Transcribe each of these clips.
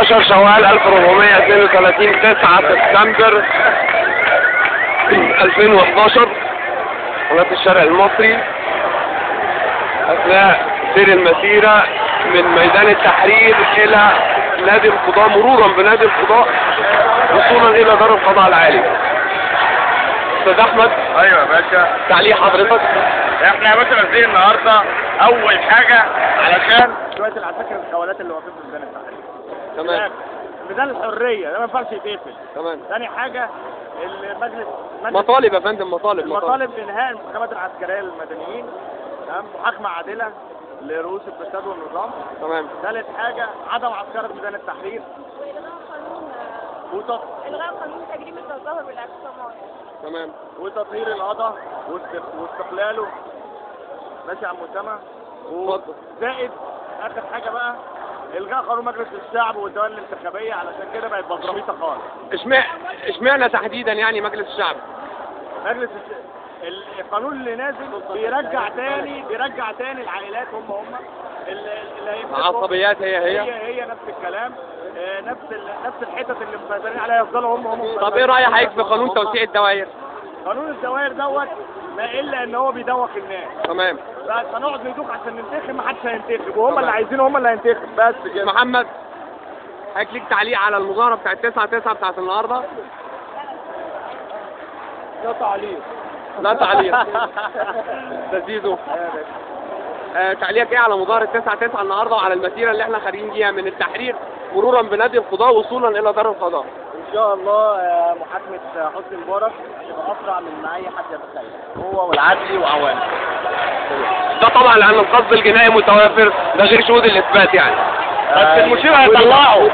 15 شوال 1432 9 سبتمبر 2012 قناة الشرق المصري أثناء سير المسيرة من ميدان التحرير إلى نادي القضاء مرورا بنادي القضاء وصولا إلى دار القضاء العالي. أستاذ أحمد. ايوه يا باشا. تعليق حضرتك؟ احنا يا باشا نازلين النهارده اول حاجه علشان شويه العساكر الخوالات اللي واقفين في ميدان التحرير. تمام. ميدان الحريه ده ما ينفعش يتقفل. تمام. ثاني حاجه المجلس مطالب يا فندم، مطالب المطالب انهاء المحكمات العسكريه للمدنيين، تمام، محاكمه عادله لرؤوس الفساد والنظام. تمام. ثالث حاجه عدم عسكره ميدان التحرير. الغاء قانون تجريم التظاهر بالاعتصامات. تمام. وتطهير القضاء واستقلاله. ماشي يا عم اسامه. زائد اخر حاجه بقى الغاء قانون مجلس الشعب والدوائر الانتخابيه، علشان كده بقت بزراميطه خالص. اشمعنى تحديدا يعني مجلس الشعب؟ مجلس القانون اللي نازل بيرجع تاني العائلات هم اللي هيمسكوا العصبيات هي نفس الكلام، نفس الحتت اللي مسيطرين عليها يفضلوا هم. طب ايه رايك حضرتك في قانون توسيع الدوائر؟ قانون الدوائر دوت ما الا ان هو بيدوخ الناس. تمام. بس هنقعد ندوخ عشان ننتخب، ما حدش هينتخب، وهم اللي عايزينه هم اللي هينتخب بس كده. محمد حضرتك ليك تعليق على المظاهره بتاعت 9/9 بتاعت النهارده؟ لا تعليق. لا تعليق. تزيدوا. تعليقك ايه على مظاهره 9/9 النهارده وعلى المسيره اللي احنا خارجين بيها من التحرير مرورا بنادي القضاء وصولا الى دار القضاء؟ ان شاء الله محاكمه حسني مبارك هتبقى اسرع من ما اي حد يتخيل، هو والعدلي وعوانه. ده طبعا لان القصد الجنائي متوافر، ده غير شهود الاثبات يعني. بس المشير هيطلعوا.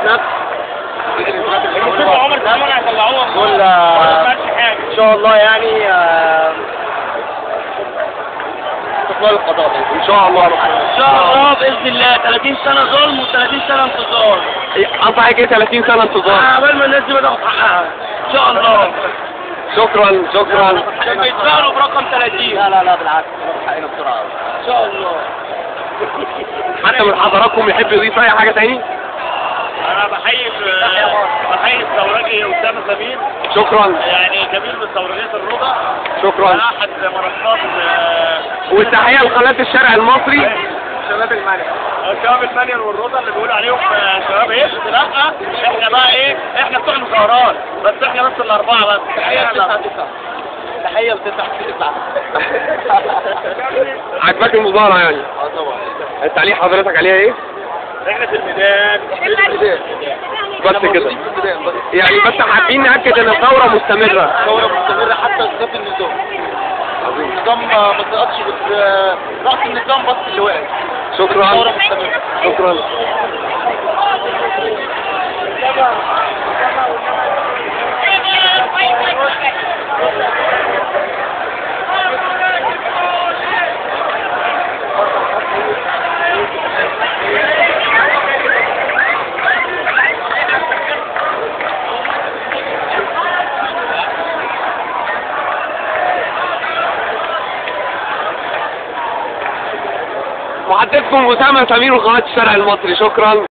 المشير عمر كمان هيطلعوها دول ان شاء الله يعني استقلال القضاء ان شاء الله. ان شاء الله باذن الله 30 سنه ظلم و30 سنه انتظار. قصدك ايه 30 سنه انتظار؟ قبل ما الناس دي ما تاخد حقها ان شاء الله. شكرا. عشان بيتفاعلوا برقم 30. لا بالعكس ناخد حقنا بسرعه ان شاء الله. حتى من حضراتكم يحب يضيف اي حاجه تاني؟ انا بحيي الثورجي اسامه سمير. شكرا. يعني جميل من ثورجيات الرضا. شكرا. احد منصات والتحيه لقناه الشرق المصري. شباب المانيا. شباب المانيا والرضا اللي بيقولوا عليهم شباب ايه؟ لا احنا بقى ايه؟ احنا بتوع المظاهرات، بس احنا بس الاربعه بس. تحيه لتسعة. عجبك المظاهره يعني؟ طبعا. التعليق حضرتك عليها ايه؟ احنا في الميدان. بس كده يعني، بس حابين ناكد ان الثوره مستمره. حتى اسقاط النظام. النظام ما سقطش، بس رأس النظام بس اللي وقع. شكرا. محدثكم أسامة سمير وقناة الشرق المصري. شكرا.